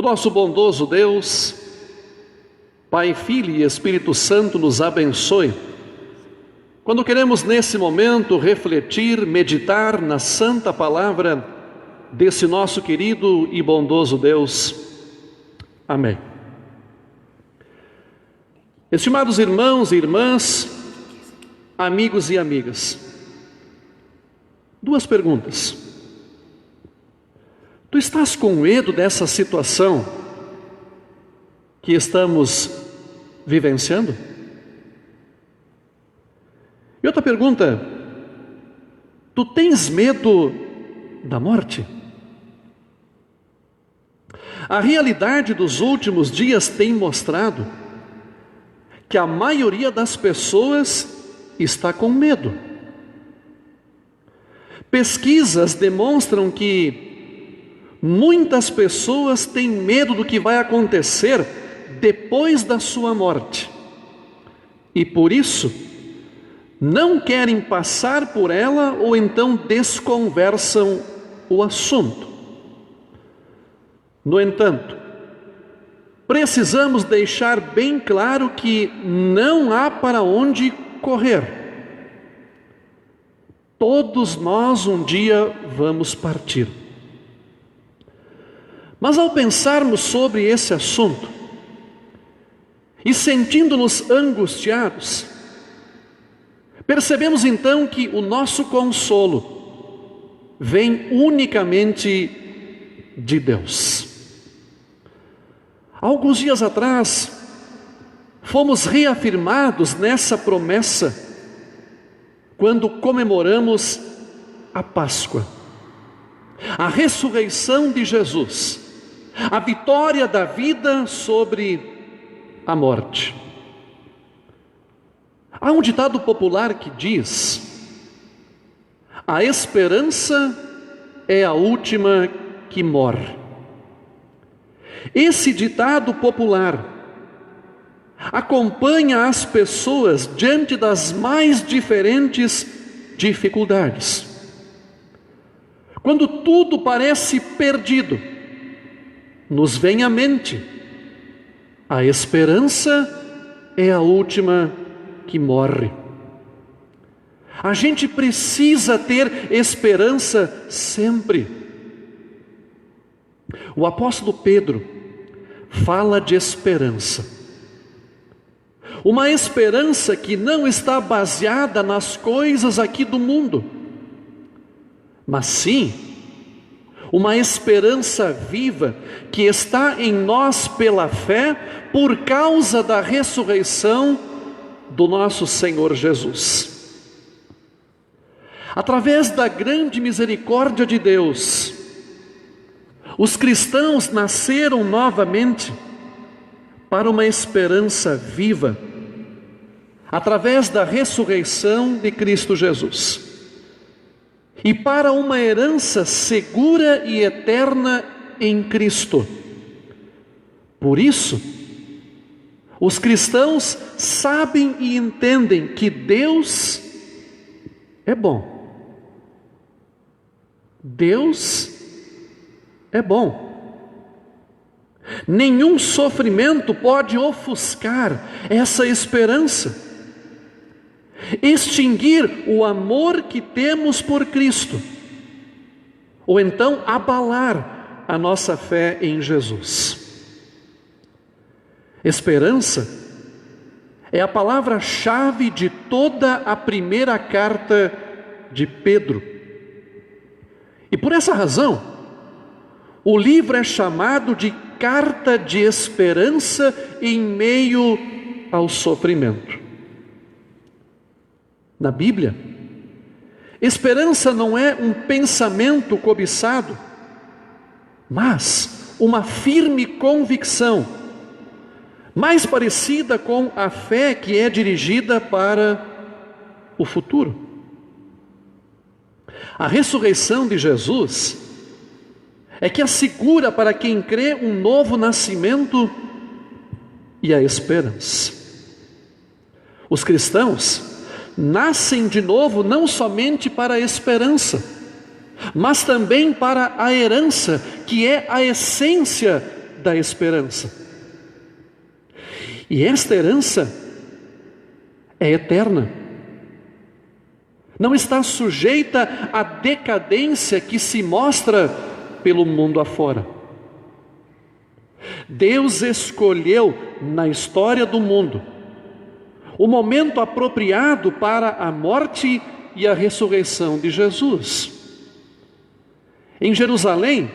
nosso bondoso Deus, Pai, Filho e Espírito Santo nos abençoe, quando queremos nesse momento refletir, meditar na santa palavra desse nosso querido e bondoso Deus. Amém. Estimados irmãos e irmãs, amigos e amigas, duas perguntas. Tu estás com medo dessa situação que estamos vivenciando? E outra pergunta: tu tens medo da morte? A realidade dos últimos dias tem mostrado que a maioria das pessoas está com medo. Pesquisas demonstram que muitas pessoas têm medo do que vai acontecer depois da sua morte. E por isso, não querem passar por ela ou então desconversam o assunto. No entanto, precisamos deixar bem claro que não há para onde correr. Todos nós um dia vamos partir. Mas ao pensarmos sobre esse assunto e sentindo-nos angustiados, percebemos então que o nosso consolo vem unicamente de Deus. Alguns dias atrás, fomos reafirmados nessa promessa quando comemoramos a Páscoa, a ressurreição de Jesus, a vitória da vida sobre a morte. Há um ditado popular que diz: a esperança é a última que morre. Esse ditado popular acompanha as pessoas diante das mais diferentes dificuldades. Quando tudo parece perdido, nos vem à mente: a esperança é a última que morre. A gente precisa ter esperança sempre. O apóstolo Pedro fala de esperança. Uma esperança que não está baseada nas coisas aqui do mundo, mas sim uma esperança viva que está em nós pela fé, por causa da ressurreição do nosso Senhor Jesus. Através da grande misericórdia de Deus, os cristãos nasceram novamente para uma esperança viva, através da ressurreição de Cristo Jesus, e para uma herança segura e eterna em Cristo. Por isso, os cristãos sabem e entendem que Deus é bom. Deus é bom. Nenhum sofrimento pode ofuscar essa esperança, extinguir o amor que temos por Cristo, ou então abalar a nossa fé em Jesus. Esperança é a palavra-chave de toda a primeira carta de Pedro. E por essa razão, o livro é chamado de carta de esperança em meio ao sofrimento. Na Bíblia, esperança não é um pensamento cobiçado, mas uma firme convicção, mais parecida com a fé que é dirigida para o futuro. A ressurreição de Jesus é que assegura para quem crê um novo nascimento e a esperança. Os cristãos nascem de novo não somente para a esperança, mas também para a herança, que é a essência da esperança. E esta herança é eterna. Não está sujeita à decadência que se mostra pelo mundo afora. Deus escolheu na história do mundo o momento apropriado para a morte e a ressurreição de Jesus. Em Jerusalém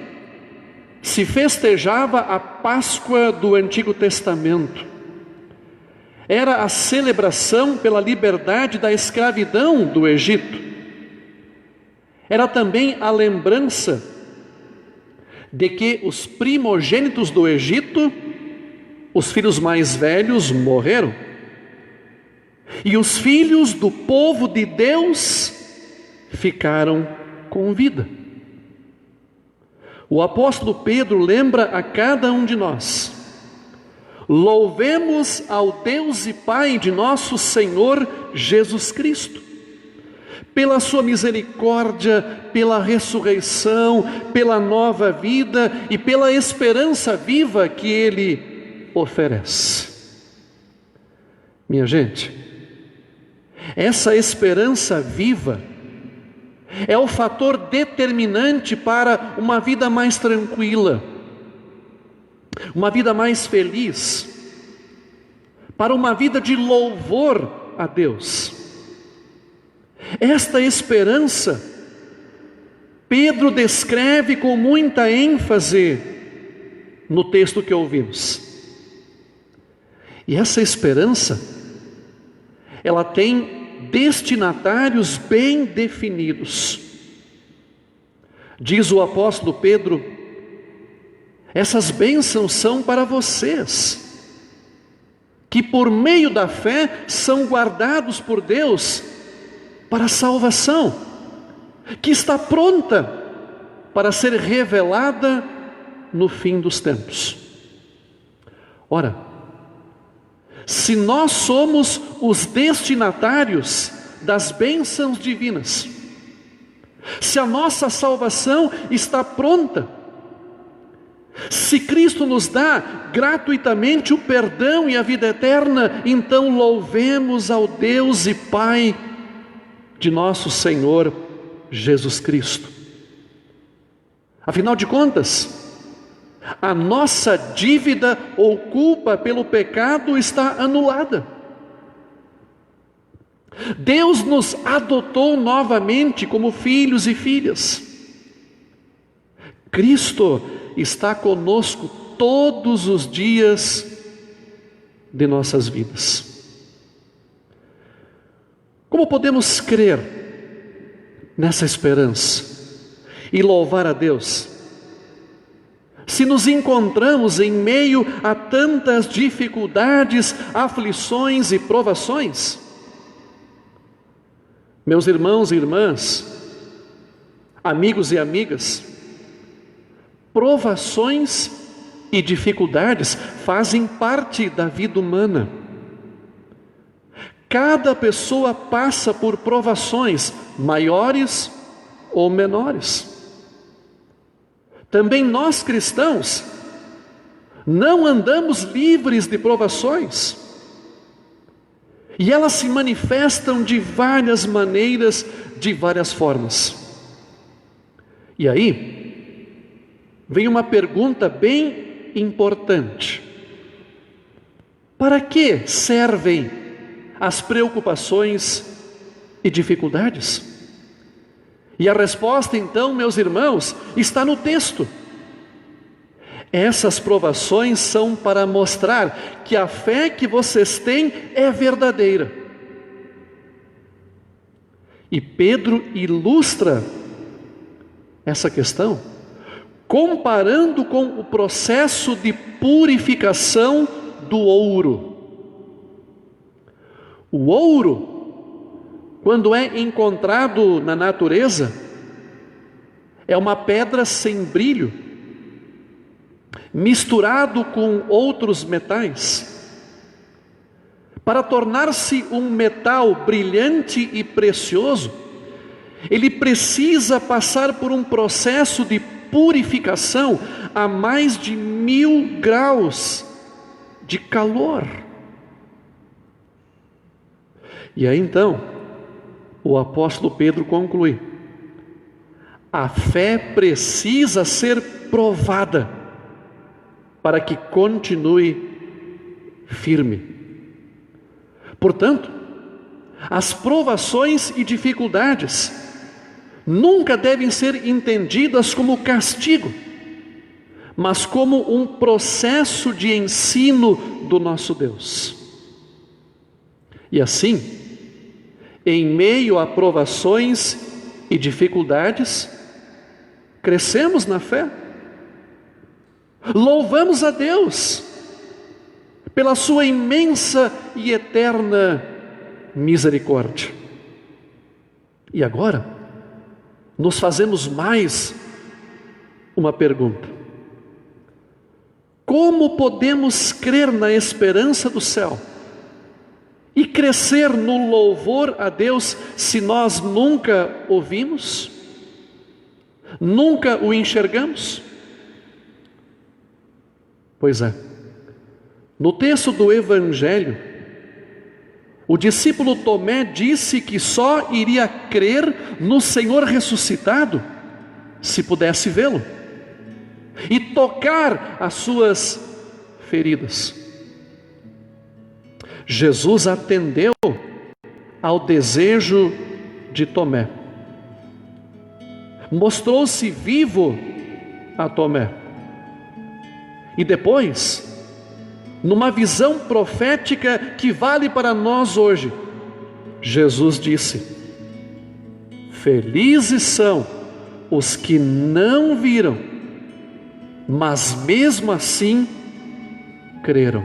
se festejava a Páscoa do Antigo Testamento. Era a celebração pela liberdade da escravidão do Egito. Era também a lembrança de que os primogênitos do Egito, os filhos mais velhos, morreram. E os filhos do povo de Deus ficaram com vida. O apóstolo Pedro lembra a cada um de nós: louvemos ao Deus e Pai de nosso Senhor Jesus Cristo, pela sua misericórdia, pela ressurreição, pela nova vida e pela esperança viva que Ele oferece. Minha gente, essa esperança viva é o fator determinante para uma vida mais tranquila, uma vida mais feliz, para uma vida de louvor a Deus. Esta esperança, Pedro descreve com muita ênfase no texto que ouvimos. E essa esperança, ela tem destinatários bem definidos. Diz o apóstolo Pedro: essas bênçãos são para vocês, que por meio da fé são guardados por Deus para a salvação, que está pronta para ser revelada no fim dos tempos. Ora, se nós somos os destinatários das bênçãos divinas, se a nossa salvação está pronta, se Cristo nos dá gratuitamente o perdão e a vida eterna, então louvemos ao Deus e Pai de nosso Senhor Jesus Cristo. Afinal de contas, a nossa dívida ou culpa pelo pecado está anulada. Deus nos adotou novamente como filhos e filhas. Cristo está conosco todos os dias de nossas vidas. Como podemos crer nessa esperança e louvar a Deus, se nos encontramos em meio a tantas dificuldades, aflições e provações? Meus irmãos e irmãs, amigos e amigas, provações e dificuldades fazem parte da vida humana. Cada pessoa passa por provações maiores ou menores. Também nós cristãos não andamos livres de provações. E elas se manifestam de várias maneiras, de várias formas. E aí vem uma pergunta bem importante: para que servem as preocupações e dificuldades? E a resposta então, meus irmãos, está no texto. Essas provações são para mostrar que a fé que vocês têm é verdadeira. E Pedro ilustra essa questão comparando com o processo de purificação do ouro. O ouro, quando é encontrado na natureza, é uma pedra sem brilho, misturado com outros metais. Para tornar-se um metal brilhante e precioso, ele precisa passar por um processo de purificação a mais de 1000 graus de calor. E aí então, o apóstolo Pedro conclui: a fé precisa ser provada para que continue firme. Portanto, as provações e dificuldades nunca devem ser entendidas como castigo, mas como um processo de ensino do nosso Deus. E assim, em meio a provações e dificuldades, crescemos na fé, louvamos a Deus pela sua imensa e eterna misericórdia. E agora, nos fazemos mais uma pergunta: como podemos crer na esperança do céu e crescer no louvor a Deus se nós nunca ouvimos, nunca o enxergamos? Pois é, no texto do Evangelho, o discípulo Tomé disse que só iria crer no Senhor ressuscitado se pudesse vê-lo e tocar as suas feridas. Jesus atendeu ao desejo de Tomé, mostrou-se vivo a Tomé, e depois, numa visão profética que vale para nós hoje, Jesus disse: felizes são os que não viram, mas mesmo assim creram.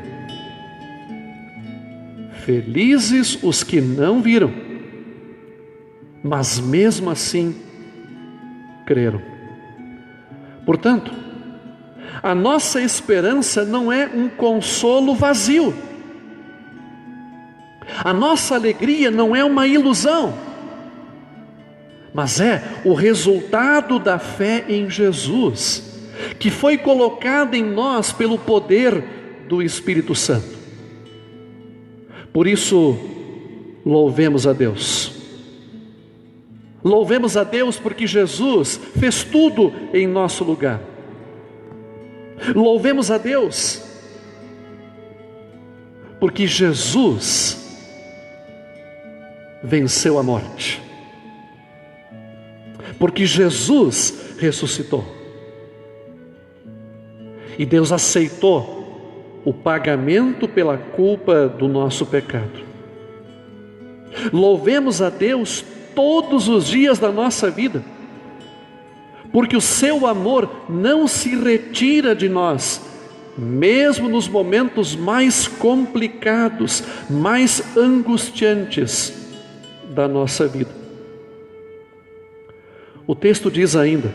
Felizes os que não viram, mas mesmo assim creram. Portanto, a nossa esperança não é um consolo vazio. A nossa alegria não é uma ilusão, mas é o resultado da fé em Jesus, que foi colocada em nós pelo poder do Espírito Santo. Por isso, louvemos a Deus. Louvemos a Deus porque Jesus fez tudo em nosso lugar. Louvemos a Deus porque Jesus venceu a morte, porque Jesus ressuscitou, e Deus aceitou o pagamento pela culpa do nosso pecado. Louvemos a Deus todos os dias da nossa vida, porque o seu amor não se retira de nós, mesmo nos momentos mais complicados, mais angustiantes da nossa vida. O texto diz ainda: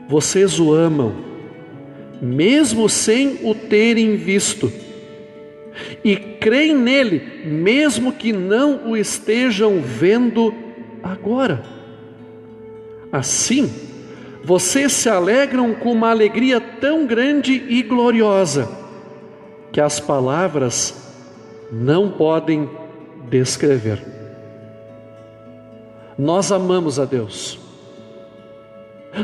vocês o amam, mesmo sem o terem visto, e creem nele, mesmo que não o estejam vendo agora. Assim, vocês se alegram com uma alegria tão grande e gloriosa, que as palavras não podem descrever. Nós amamos a Deus,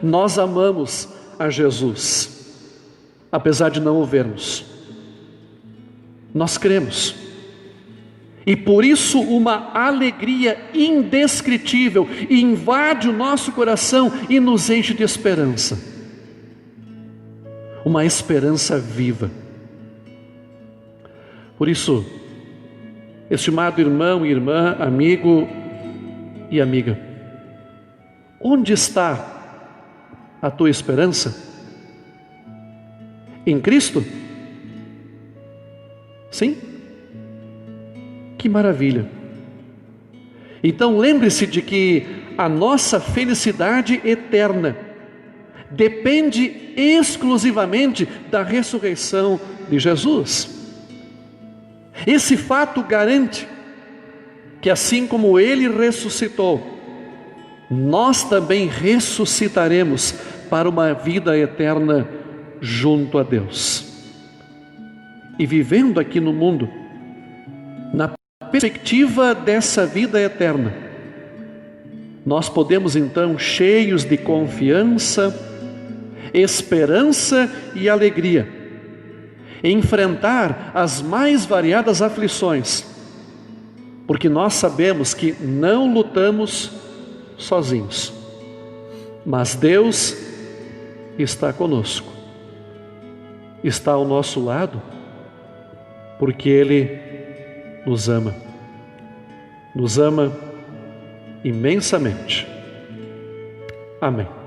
nós amamos a Jesus, apesar de não o vermos. Nós cremos, e por isso uma alegria indescritível invade o nosso coração e nos enche de esperança, uma esperança viva. Por isso, estimado irmão e irmã, amigo e amiga, onde está a tua esperança? Em Cristo? Sim? Que maravilha! Então lembre-se de que a nossa felicidade eterna depende exclusivamente da ressurreição de Jesus. Esse fato garante que assim como Ele ressuscitou, nós também ressuscitaremos para uma vida eterna junto a Deus. E vivendo aqui no mundo, na perspectiva dessa vida eterna, nós podemos então, cheios de confiança, esperança e alegria, enfrentar as mais variadas aflições, porque nós sabemos que não lutamos sozinhos, mas Deus está conosco, está ao nosso lado, porque Ele nos ama imensamente. Amém.